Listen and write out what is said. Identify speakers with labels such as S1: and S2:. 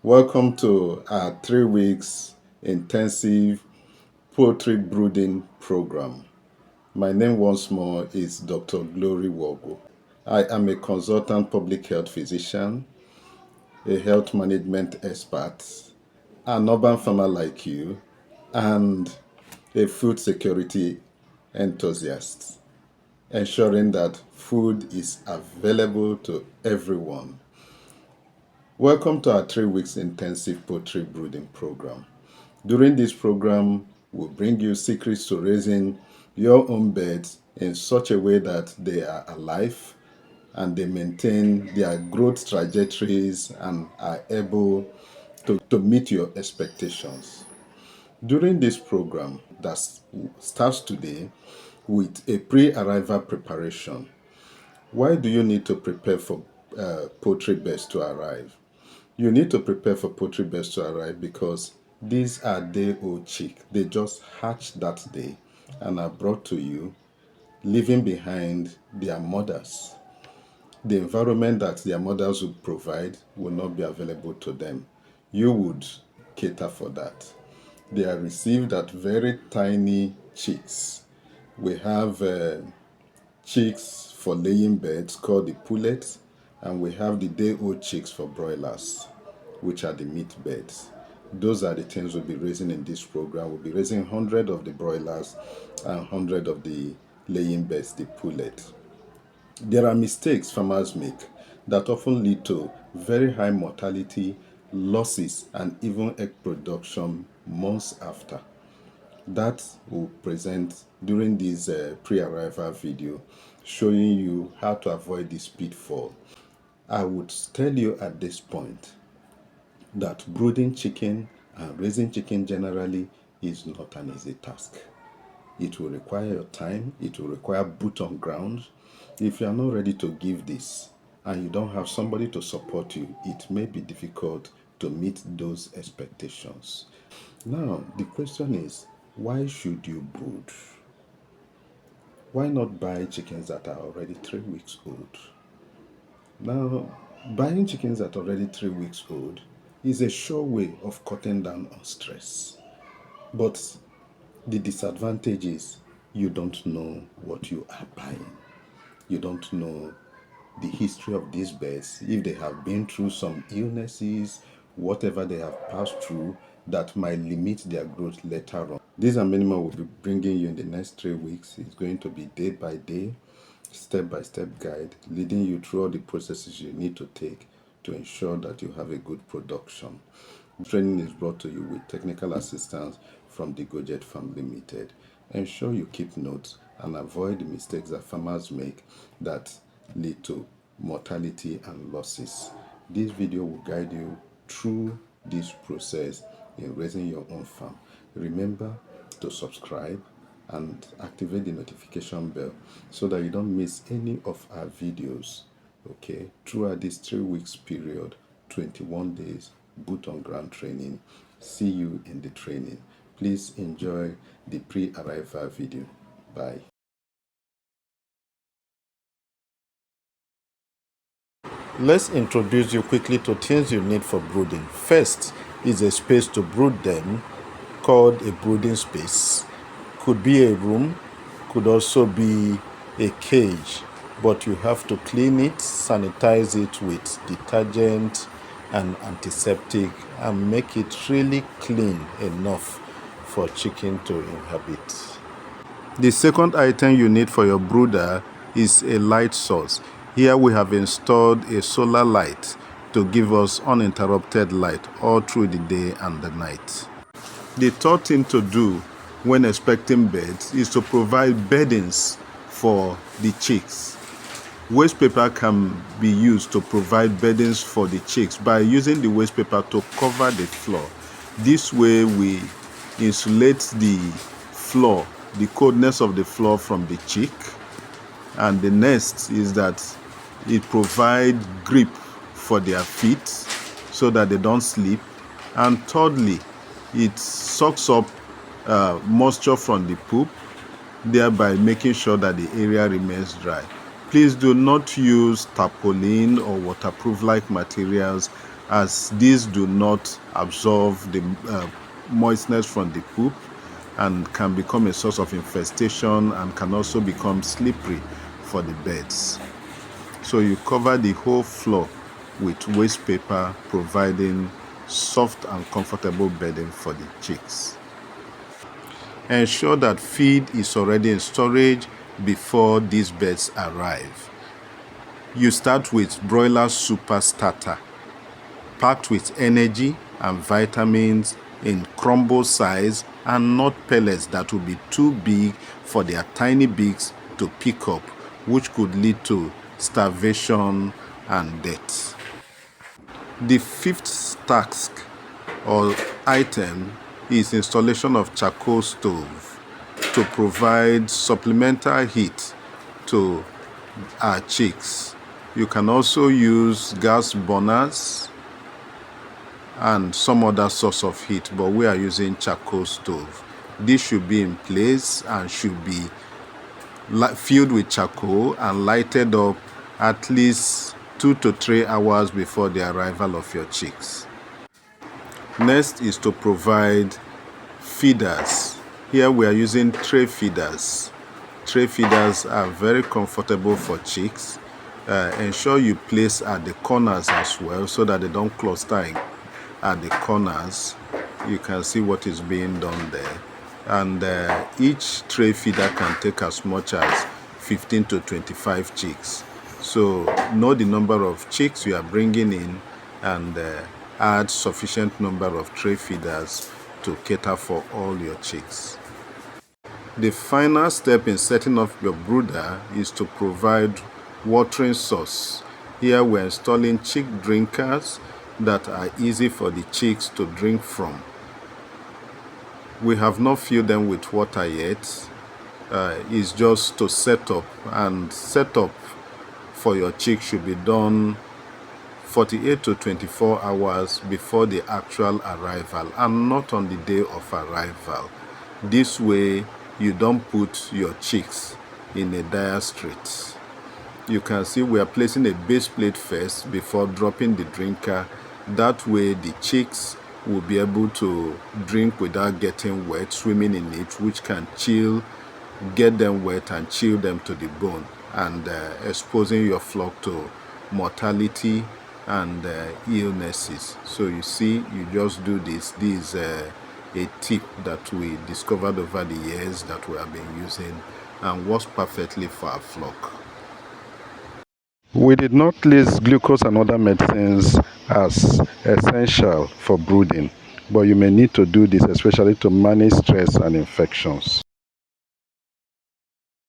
S1: Welcome to our 3 weeks intensive poultry brooding program. My name once more is Dr. Glory Wogo. I am a consultant public health physician, a health management expert, an urban farmer like you, and a food security enthusiast, ensuring that food is available to everyone. Welcome to our 3 weeks intensive poultry brooding program. During this program, we'll bring you secrets to raising your own birds in such a way that they are alive and they maintain their growth trajectories and are able to meet your expectations. During this program that starts today with a pre-arrival preparation, why do you need to prepare for poultry birds to arrive? You need to prepare for poultry birds to arrive because these are day-old chicks. They just hatch that day and are brought to you, leaving behind their mothers. The environment that their mothers would provide will not be available to them. You would cater for that. They are received at very tiny chicks. We have chicks for laying birds called the pullets, and we have the day-old chicks for broilers, which are the meat birds. Those are the things we'll be raising in this program. We'll be raising 100 of the broilers and 100 of the laying birds, the pullets. There are mistakes farmers make that often lead to very high mortality, losses, and even egg production months after. That will present during this pre-arrival video, showing you how to avoid this pitfall. I would tell you at this point that brooding chicken and raising chicken generally is not an easy task. It will require your time, it will require boot on ground. If you are not ready to give this and you don't have somebody to support you, it may be difficult to meet those expectations. Now, the question is, why should you brood? Why not buy chickens that are already 3 weeks old? Now, buying chickens that are already 3 weeks old is a sure way of cutting down on stress. But the disadvantage is you don't know what you are buying. You don't know the history of these birds, if they have been through some illnesses, whatever they have passed through that might limit their growth later on. These are minimum we'll be bringing you in the next 3 weeks. It's going to be day by day, step-by-step guide, leading you through all the processes you need to take to ensure that you have a good production. Training is brought to you with technical assistance from the Gojet Farm Limited. Ensure you keep notes and avoid the mistakes that farmers make that lead to mortality and losses. This video will guide you through this process in raising your own farm. Remember to subscribe and activate the notification bell so that you don't miss any of our videos. Okay, throughout this 3 weeks period, 21 days boot on ground training. See you in the training. Please enjoy the pre-arrival video. Bye. Let's introduce you quickly to things you need for brooding. First is a space to brood them called a brooding space. Could be a room, could also be a cage, but you have to clean it, sanitize it with detergent and antiseptic and make it really clean enough for chicken to inhabit. The second item you need for your brooder is a light source. Here we have installed a solar light to give us uninterrupted light all through the day and the night. The third thing to do when expecting birds is to provide beddings for the chicks. Waste paper can be used to provide beddings for the chicks by using the waste paper to cover the floor. This way we insulate the floor, the coldness of the floor from the chick. And the next is that it provides grip for their feet so that they don't slip. And thirdly, it sucks up moisture from the poop, thereby making sure that the area remains dry. Please do not use tarpaulin or waterproof like materials as these do not absorb the moistness from the poop and can become a source of infestation and can also become slippery for the beds. So you cover the whole floor with waste paper, providing soft and comfortable bedding for the chicks. Ensure that feed is already in storage before these beds arrive. You start with broiler super starter, packed with energy and vitamins in crumble size and not pellets that will be too big for their tiny beaks to pick up, which could lead to starvation and death. The fifth task or item is installation of charcoal stove to provide supplemental heat to our chicks. You can also use gas burners and some other source of heat, but we are using charcoal stove. This should be in place and should be filled with charcoal and lighted up at least 2 to 3 hours before the arrival of your chicks. Next is to provide feeders. Here we are using tray feeders. Tray feeders are very comfortable for chicks. Ensure you place at the corners as well so that they don't cluster at the corners. You can see what is being done there. And each tray feeder can take as much as 15 to 25 chicks. So know the number of chicks you are bringing in and add sufficient number of tray feeders to cater for all your chicks. The final step in setting up your brooder is to provide watering source. Here we're installing chick drinkers that are easy for the chicks to drink from. We have not filled them with water yet. It's just to set up, and set up for your chicks should be done 48 to 24 hours before the actual arrival and not on the day of arrival. This way you don't put your chicks in a dire strait. You can see we are placing a base plate first before dropping the drinker. That way the chicks will be able to drink without getting wet, swimming in it, which can get them wet and chill them to the bone, and exposing your flock to mortality and illnesses. So you see, you just do this. This is a tip that we discovered over the years that we have been using and works perfectly for our flock. We did not list glucose and other medicines as essential for brooding, but you may need to do this especially to manage stress and infections.